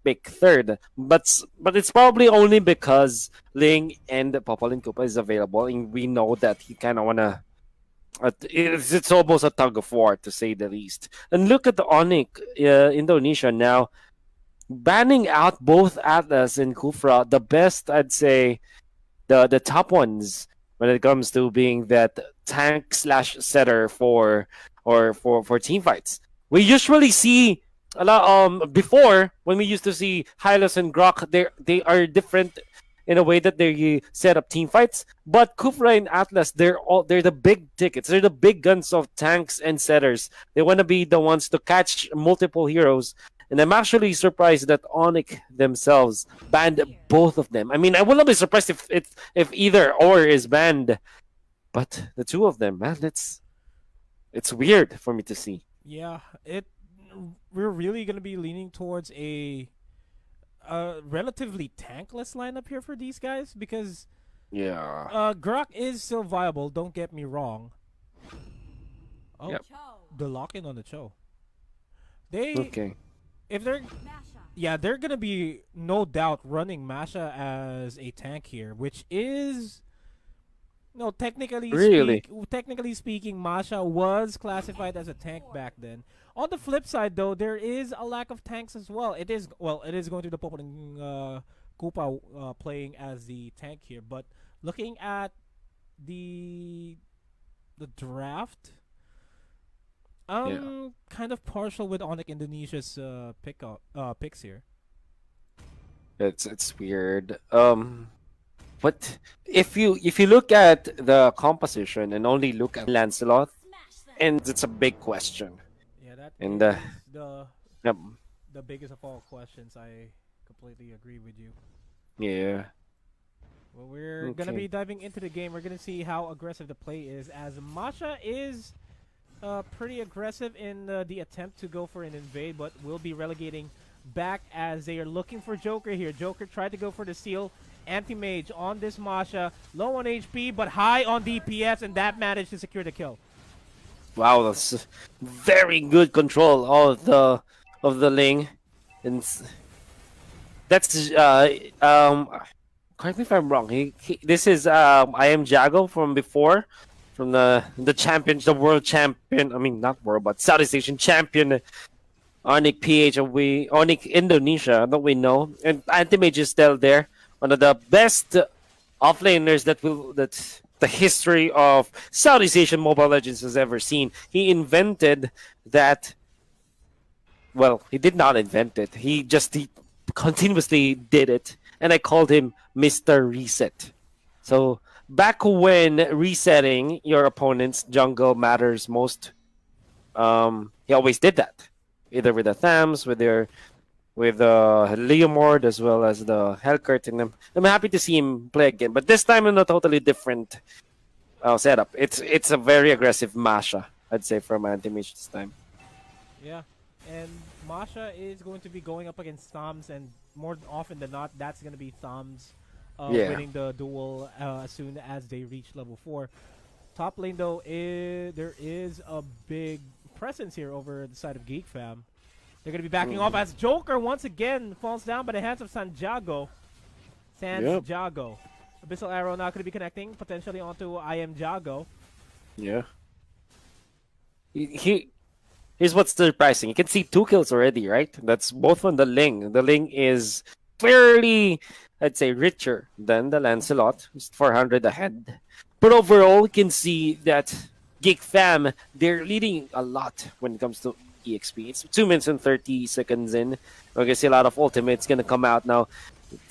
pick third. But it's probably only because Ling and Popolin Koopa is available, and we know that he kind of wanna. It's almost a tug of war to say the least. And look at the Onic Indonesia now, banning out both Atlas and Kufra, the best I'd say, the top ones when it comes to being that tank slash setter for team fights. We usually see a lot before when we used to see Hylos and Grok, they are different in a way that they set up team fights. But Kufra and Atlas, they're the big tickets. They're the big guns of tanks and setters. They want to be the ones to catch multiple heroes. And I'm actually surprised that Onic themselves banned both of them. I mean, I wouldn't be surprised if either or is banned, but the two of them, man, it's weird for me to see. Yeah, it. We're really gonna be leaning towards a relatively tankless lineup here for these guys because Yeah. Grok is still viable. Don't get me wrong. Oh, Yep. the lock in on the Cho. They Okay. if they're yeah, they're gonna be no doubt running Masha as a tank here, which is no Really? technically speaking, Masha was classified as a tank back then. On the flip side, though, there is a lack of tanks as well. It is going to the Popol and Koopa playing as the tank here, but looking at the the draft, Yeah. I'm kind of partial with Onic Indonesia's picks here. It's weird. But if you look at the composition and only look at Lancelot, and it's a big question. Yeah, that And is yep, the biggest of all questions. I completely agree with you. yeah. Well, we're gonna be Okay. diving into the game. We're gonna see how aggressive the play is, as Masha is pretty aggressive in the attempt to go for an invade, but will be relegating back as they are looking for Joker here. Joker tried to go for the steal. Anti-mage on this Masha, low on HP but high on DPS, and that managed to secure the kill. Wow, that's very good control of the Ling, and that's correct me if I'm wrong. This is I am Jago from before, from the champion, the world champion. I mean, not world, but Southeast Asian champion, Onic PH, and Onic Indonesia that we know, and Antimage is still there. One of the best offlaners that the history of Southeast Asian Mobile Legends has ever seen. He invented that. Well, he did not invent it. He continuously did it, and I called him Mr. Reset. So back when resetting your opponent's jungle matters most, he always did that, either with the Thams, with the Leomord, as well as the Hellcurt. And I'm happy to see him play again, but this time in a totally different setup. It's a very aggressive Masha, I'd say, from Anti-Mage this time. Yeah, and Masha is going to be going up against Thumbs, and more often than not, that's going to be Thumbs Yeah. winning the duel as soon as they reach level 4. Top lane, though, there is a big presence here over the side of Geek Fam. They're going to be backing off as Joker once again falls down by the hands of Sanjago. Yep. Sanjago. Abyssal Arrow now going to be connecting potentially onto I Am Jago. Yeah. He Here's what's surprising. You can see 2 kills already, right? That's both on the Ling. The Ling is fairly, I'd say, richer than the Lancelot, who's 400 ahead. But overall, you can see that Geek Fam, they're leading a lot when it comes to EXP. It's 2 minutes and 30 seconds in. We're going to see a lot of ultimates going to come out now.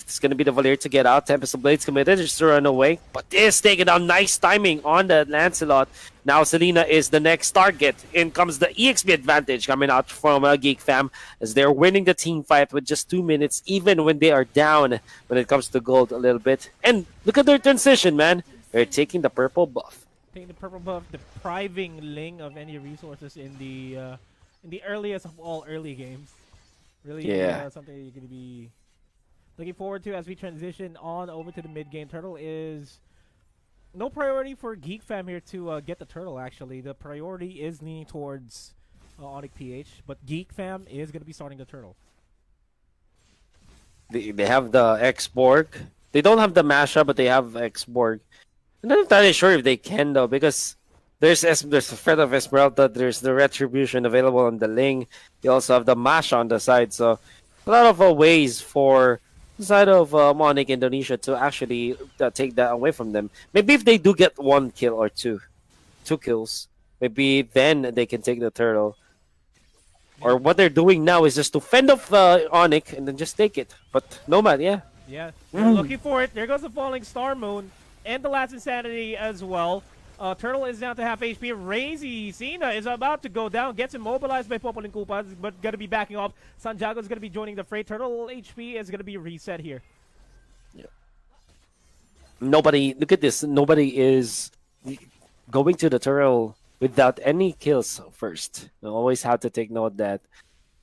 It's going to be the Valier to get out. Tempest of Blades committed just to run away. But this taking down. Nice timing on the Lancelot. Now Selena is the next target. In comes the EXP advantage coming out from Geek Fam as they're winning the team fight with just 2 minutes, even when they are down when it comes to gold a little bit. And look at their transition, man. They're taking the purple buff. Taking the purple buff, depriving Ling of any resources in the earliest of all early games. Really, something you're going to be looking forward to as we transition on over to the mid game. Turtle is no priority for Geek Fam here to get the turtle, actually. The priority is leaning towards Onic PH, but Geek Fam is going to be starting the turtle. They have the X-Borg. They don't have the Masha, but they have X-Borg. I'm not entirely sure if they can though, because there's the threat of Esmeralda, there's the Retribution available on the Ling. You also have the Masha on the side, so a lot of ways for the side of Onic Indonesia to actually take that away from them. Maybe if they do get one kill or two kills, maybe then they can take the turtle. Yeah, Or what they're doing now is just to fend off Onic and then just take it. But Nomad, yeah. yeah, they're looking for it. There goes the falling Star Moon and the last Insanity as well. Turtle is down to half HP. Razy Cena is about to go down. Gets immobilized by Popolin Koopa, but going to be backing off. Santiago is going to be joining the fray. Turtle HP is going to be reset here. Nobody, look at this. Nobody is going to the turtle without any kills first. You always have to take note that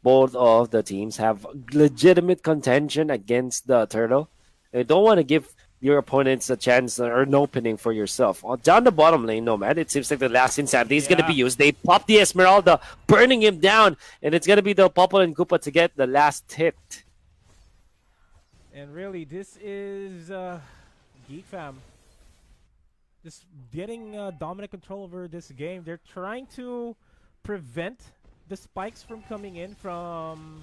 both of the teams have legitimate contention against the turtle. You don't want to give your opponents a chance or an opening for yourself. Down the bottom lane, Nomad, it seems like the last insanity is going to be used. They pop the Esmeralda, burning him down, and it's going to be the Popol and Koopa to get the last hit. And really, this is Geek Fam just getting dominant control over this game. They're trying to prevent the spikes from coming in from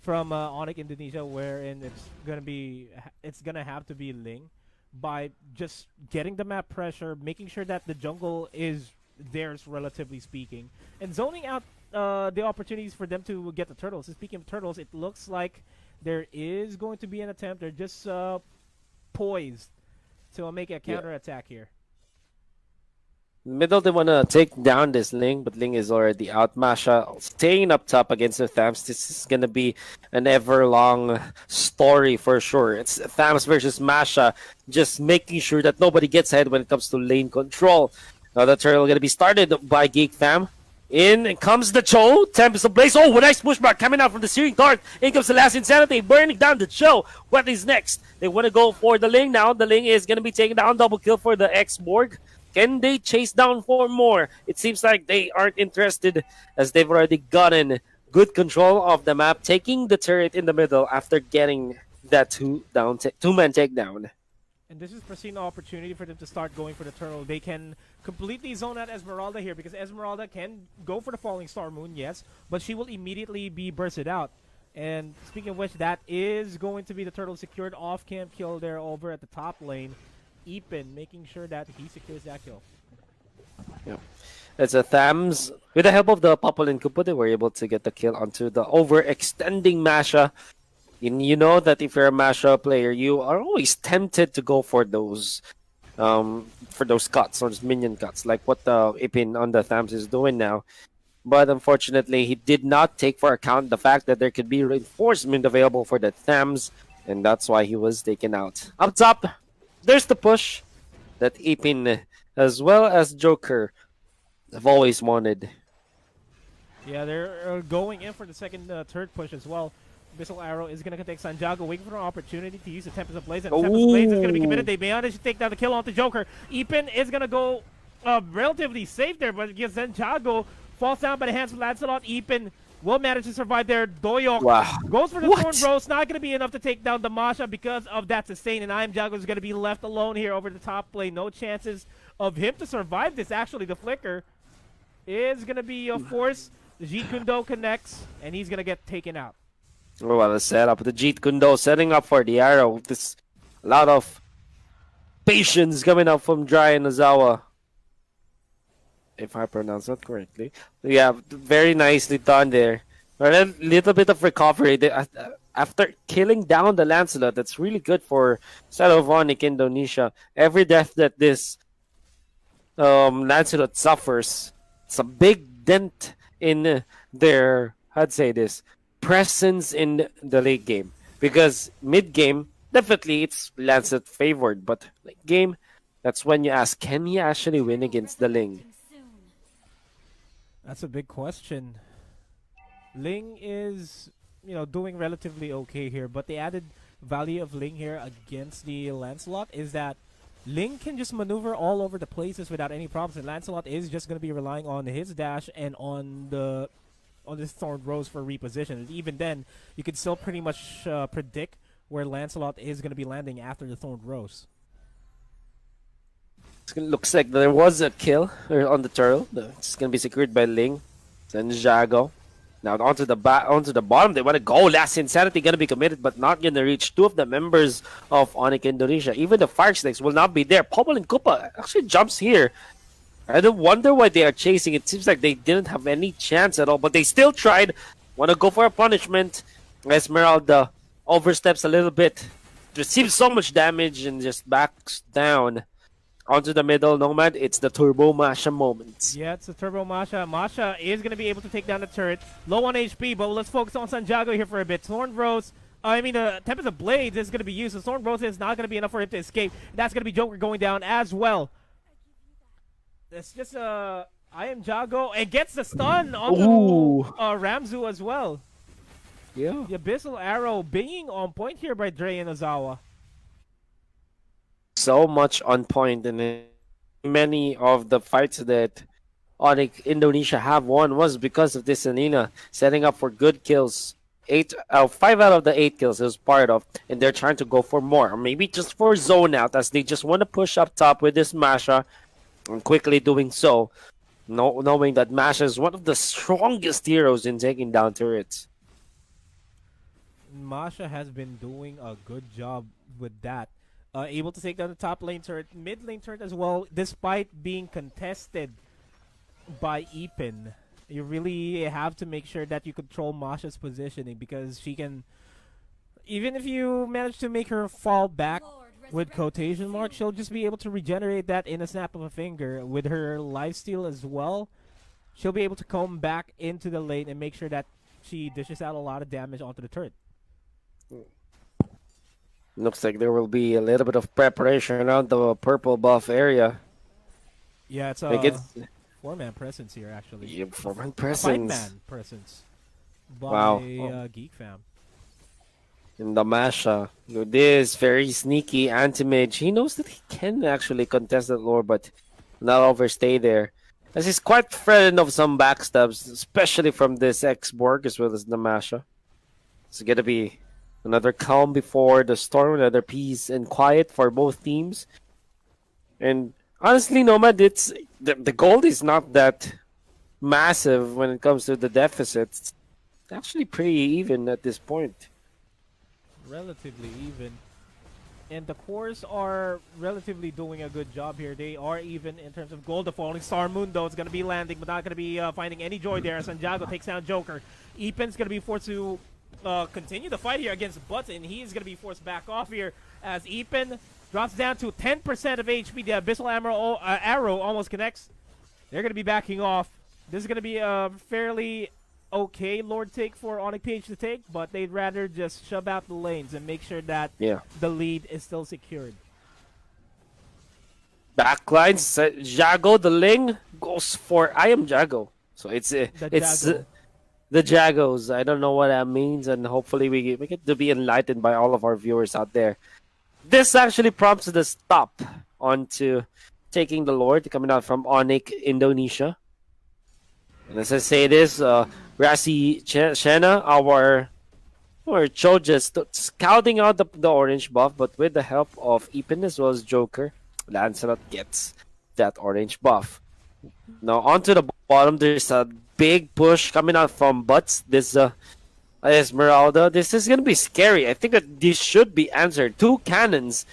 Onic Indonesia, wherein it's gonna have to be Ling, by just getting the map pressure, making sure that the jungle is theirs, relatively speaking, and zoning out the opportunities for them to get the turtles. And speaking of turtles, it looks like there is going to be an attempt. They're just poised to make a counter attack here. Middle, they want to take down this Ling, but Ling is already out. Masha staying up top against the Thams. This is going to be an ever-long story for sure. It's Thams versus Masha, just making sure that nobody gets ahead when it comes to lane control. Now the turtle going to be started by Geek Fam. In comes the Cho. Tempest Blaze. Oh, nice pushback coming out from the Searing Dart. In comes the last Insanity, burning down the Cho. What is next? They want to go for the Ling now. The Ling is going to be taking down, double kill for the X-Borg. Can they chase down for more? It seems like they aren't interested, as they've already gotten good control of the map, taking the turret in the middle after getting that two-man takedown. And this is foreseen opportunity for them to start going for the turtle. They can completely zone out Esmeralda here, because Esmeralda can go for the Falling Star Moon, yes, but she will immediately be bursted out. And speaking of which, that is going to be the turtle secured off-camp kill there over at the top lane. Epin making sure that he secures that kill. Yeah. It's a Thams. With the help of the Popol and Koopa, they were able to get the kill onto the overextending Masha. And you know that if you're a Masha player, you are always tempted to go for those cuts, or those minion cuts, like what the Ipin on the Thams is doing now. But unfortunately, he did not take for account the fact that there could be reinforcement available for the Thams, and that's why he was taken out. Up top, there's the push that Ipin, as well as Joker, have always wanted. Yeah, they're going in for the third push as well. Missile Arrow is going to take Santiago, waiting for an opportunity to use the Tempest of Blaze. And Tempest of Blaze is going to be committed. They managed to take down the kill onto Joker. Ipin is going to go relatively safe there, but against Santiago, falls down by the hands of Lancelot. Ipin will manage to survive there. Doyok goes for the Thorn Rose. Not going to be enough to take down the Masha because of that sustain. And I Am Jago is going to be left alone here over the top lane. No chances of him to survive this. Actually, the Flicker is going to be a force. The Jeet Kundo connects, and he's going to get taken out. Oh, well, the setup. The Jeet Kundo setting up for the arrow. This a lot of patience coming up from Dry and Ozawa, if I pronounce that correctly. Yeah, very nicely done there. A little bit of recovery. After killing down the Lancelot, that's really good for Onic Indonesia. Every death that this Lancelot suffers, it's a big dent in their, I'd say this, presence in the late game. Because mid-game, definitely it's Lancelot favored, but late game, that's when you ask, can he actually win against the Ling? That's a big question. Ling is, doing relatively okay here, but the added value of Ling here against the Lancelot is that Ling can just maneuver all over the places without any problems, and Lancelot is just going to be relying on his dash and on this Thorn Rose for reposition. And even then, you can still pretty much predict where Lancelot is going to be landing after the Thorned Rose. It looks like there was a kill on the turtle. It's gonna be secured by Ling. Then Jago. Now onto the bottom. They want to go. Last Insanity gonna be committed, but not gonna reach two of the members of Onic Indonesia. Even the Fire Snakes will not be there. Pobble and Koopa actually jumps here. I don't wonder why they are chasing. It seems like they didn't have any chance at all, but they still tried. Want to go for a punishment. Esmeralda oversteps a little bit. Receives so much damage and just backs down. Onto the middle, Nomad. It's the Turbo Masha moment. Yeah, it's the Turbo Masha. Masha is going to be able to take down the turret. Low on HP, but let's focus on Santiago here for a bit. Thorn Rose, the Tempest of Blades is going to be used. So Thorn Rose is not going to be enough for him to escape. That's going to be Joker going down as well. It's just, I am Jago. And gets the stun onto Ramzu as well. Yeah. The Abyssal Arrow being on point here by Dre and Ozawa. So much on point, and many of the fights that Onic Indonesia have won was because of this Anina setting up for good kills. 5 out of the 8 kills it was part of, and they're trying to go for more, or maybe just for zone out, as they just want to push up top with this Masha, and quickly doing so, knowing that Masha is one of the strongest heroes in taking down turrets. Masha has been doing a good job with that. Able to take down the top lane turret, mid lane turret as well, despite being contested by Ipin. You really have to make sure that you control Masha's positioning, because she can, even if you manage to make her fall back with quotation marks, she'll just be able to regenerate that in a snap of a finger. With her lifesteal as well, she'll be able to come back into the lane and make sure that she dishes out a lot of damage onto the turret. Looks like there will be a little bit of preparation around the purple buff area. Yeah, it's a 4-man presence here, actually. Yeah, 4-man presence. 5-man presence by Geek Fam. In the Masha, this very sneaky anti-mage. He knows that he can actually contest that lore, but not overstay there. As he's quite frightened of some backstabs, especially from this X-Borg as well as the Masha. It's gonna be another calm before the storm, another peace and quiet for both teams. And honestly, Nomad, it's the gold is not that massive when it comes to the deficits. It's actually pretty even at this point. Relatively even. And the cores are relatively doing a good job here. They are even in terms of gold. The Falling Star Moon, though, is going to be landing, but not going to be finding any joy there. Santiago takes down Joker. Ipin's going to be forced to continue the fight here against Butts, and he's going to be forced back off here as Ipin drops down to 10% of HP. The Abyssal Arrow almost connects. They're going to be backing off. This is going to be a fairly okay Lord take for Onic PH to take, but they'd rather just shove out the lanes and make sure that the lead is still secured. Backlines, Jago, the Ling goes for I am Jago. So it's the Jagos. I don't know what that means, and hopefully we get to be enlightened by all of our viewers out there. This actually prompts the stop onto taking the Lord, coming out from Onic Indonesia. And as I say this, Rassi Shena, our Cho, just scouting out the orange buff, but with the help of Ipin as well as Joker, Lancelot gets that orange buff. Now onto the bottom, there's a big push coming out from Butts. This Esmeralda. This is gonna be scary. I think that this should be answered. 2 cannons,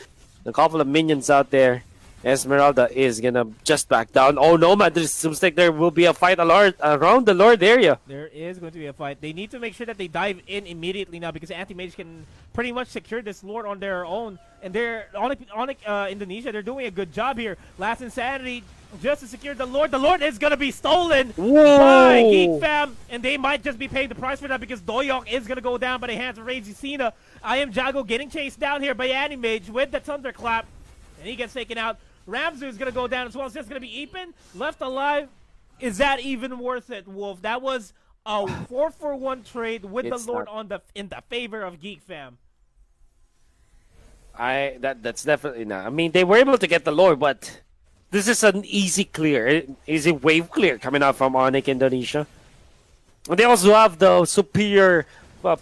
a couple of minions out there. Esmeralda is gonna just back down. Oh no, man! There seems like there will be a fight around the Lord area. There is going to be a fight. They need to make sure that they dive in immediately now, because Anti-Mage can pretty much secure this Lord on their own. And they're Onic Indonesia. They're doing a good job here. Last Insanity just to secure the Lord. The Lord is gonna be stolen by Geek Fam, and they might just be paying the price for that, because Doyok is gonna go down by the hands of Ragey Cena. I am Jago getting chased down here by Anti-Mage with the Thunderclap, and he gets taken out. Ramzu is going to go down as well. It's just going to be Ipin left alive. Is that even worth it, Wolf? That was a 4-for-1 trade with the Lord in the favor of Geek Fam. That's definitely not. I mean, they were able to get the Lord, but this is an easy clear, easy wave clear coming out from Onic Indonesia. And they also have the superior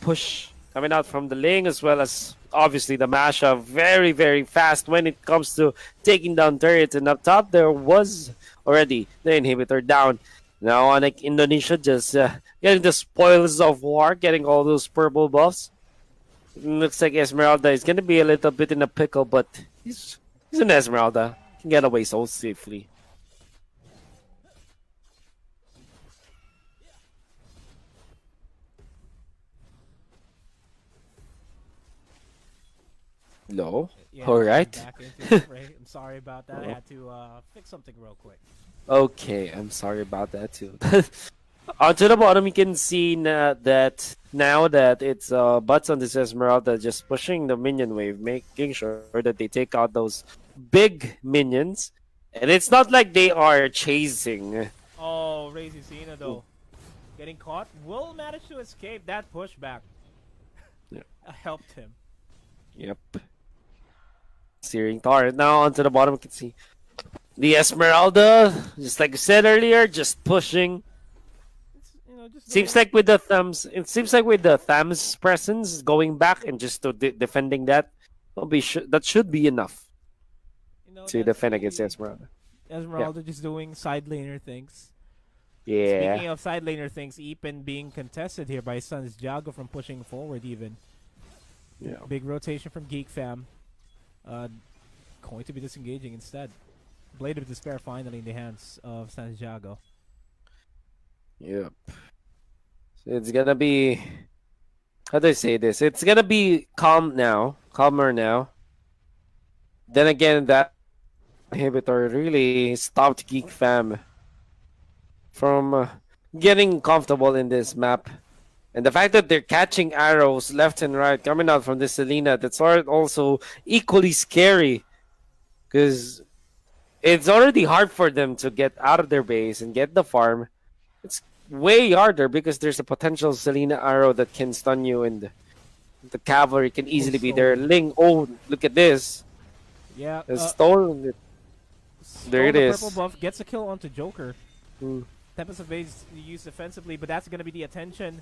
push coming out from the Ling, as well as obviously the Masha. Very, very fast when it comes to taking down turrets. And up top, there was already the inhibitor down. Now, Onic Indonesia just getting the spoils of war, getting all those purple buffs. Looks like Esmeralda is going to be a little bit in a pickle, but he's an Esmeralda. Can get away so safely. No. Yeah, All I'm right. back into the fray. I'm sorry about that. I had to fix something real quick. Okay, I'm sorry about that too. Onto the bottom, you can see that now that it's Butts on this Esmeralda just pushing the minion wave, making sure that they take out those big minions. And it's not like they are chasing. Oh, Razy Cena though. Getting caught. Will manage to escape that pushback. Yeah. Helped him. Yep. Searing Torrent. Now onto the bottom, you can see the Esmeralda, just like you said earlier, just pushing. Just Seems like with the thumbs, it seems like with the thumbs presence going back and just to defending that, that should be enough to defend against Esmeralda. Esmeralda just doing side laner things. Yeah. Speaking of side laner things, Epen being contested here by Sun's Jago from pushing forward even. Yeah. Big rotation from Geek fam. Going to be disengaging instead. Blade of Despair finally in the hands of Sun's Jago. Yep. So it's gonna be, how do I say this? It's gonna be calmer now. Then again, that inhibitor really stopped Geek fam from getting comfortable in this map. And the fact that they're catching arrows left and right coming out from this Selena, that's also equally scary. Because it's already hard for them to get out of their base and get the farm. It's way harder because there's a potential Selena arrow that can stun you, and the cavalry can easily be there. Ling, oh, look at this. Yeah. Stolen it. There it is. Purple buff gets a kill onto Joker. Tempest of Base used defensively, but that's going to be the attention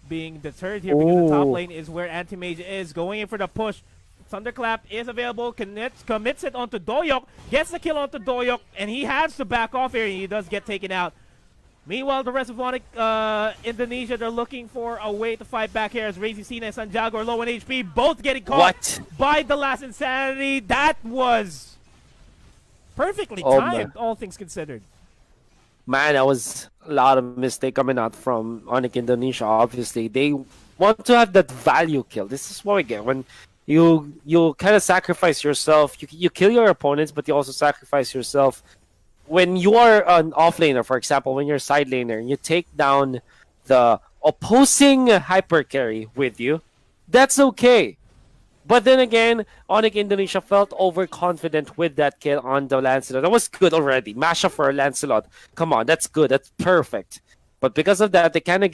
being deterred here because the top lane is where Anti-Mage is. Going in for the push. Thunderclap is available, commits it onto Doyok, gets the kill onto Doyok, and he has to back off here, and he does get taken out. Meanwhile, the rest of Onic Indonesia, they're looking for a way to fight back here as Razy Cena and Sanjago are low on HP, both getting caught by the last Insanity. That was perfectly timed, all things considered. Man, that was a lot of mistake coming out from Onic Indonesia. Obviously, they want to have that value kill. This is what we get when you kind of sacrifice yourself. You kill your opponents, but you also sacrifice yourself. When you are an offlaner, for example, when you're a side laner, and you take down the opposing hyper carry with you, that's okay. But then again, Onic Indonesia felt overconfident with that kill on the Lancelot. That was good already. Masha for Lancelot. Come on, that's good. That's perfect. But because of that, they kind of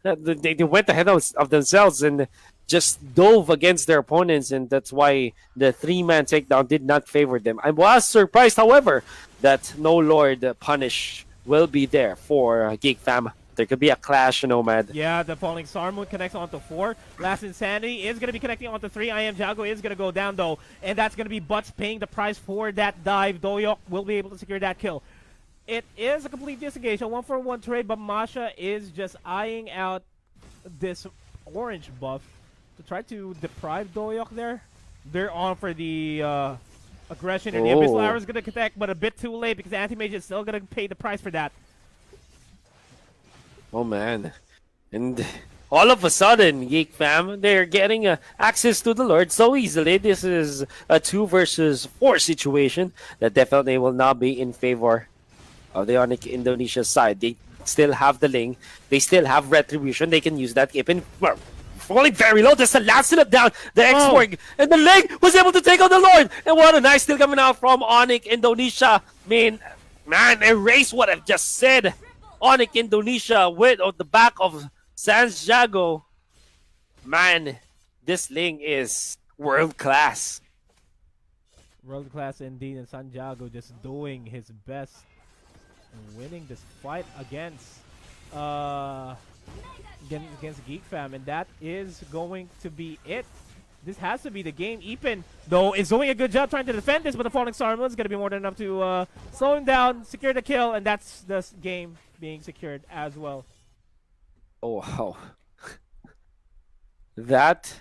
they went ahead of themselves and just dove against their opponents, and that's why the 3-man takedown did not favor them. I was surprised, however, that no Lord Punish will be there for Geek Fam. There could be a clash, Nomad. Yeah, the falling Sarmoon connects onto 4. Last Insanity is going to be connecting onto 3. I Am Jago is going to go down, though. And that's going to be Butts paying the price for that dive. Doyok will be able to secure that kill. It is a complete disengage, a 1-for-1 trade, but Masha is just eyeing out this orange buff to try to deprive Doyok there. They're on for the aggression, and the Abyssal Arrow is going to connect, but a bit too late because Anti-Mage is still going to pay the price for that. Oh man. And all of a sudden, Geek Fam, they're getting access to the Lord so easily. This is a 2 versus 4 situation that definitely will not be in favor of the Onic Indonesia side. They still have the Ling. They still have Retribution. They can use that. Even falling very low. There's the Lancelot down. The X-Morg. And the Ling was able to take on the Lord. And what a nice steal coming out from Onic Indonesia. Man, erase what I've just said. Onic Indonesia with on the back of Sanjago. Man, this Ling is world class. World class indeed, and Sanjago just doing his best and winning this fight against against Geek Fam, and that is going to be it. This has to be the game. Epen, though, is doing a good job trying to defend this, but the falling star is going to be more than enough to slow him down, secure the kill, and that's the game being secured as well. Oh wow, that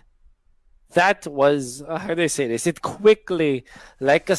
was how do I say this? It quickly, like a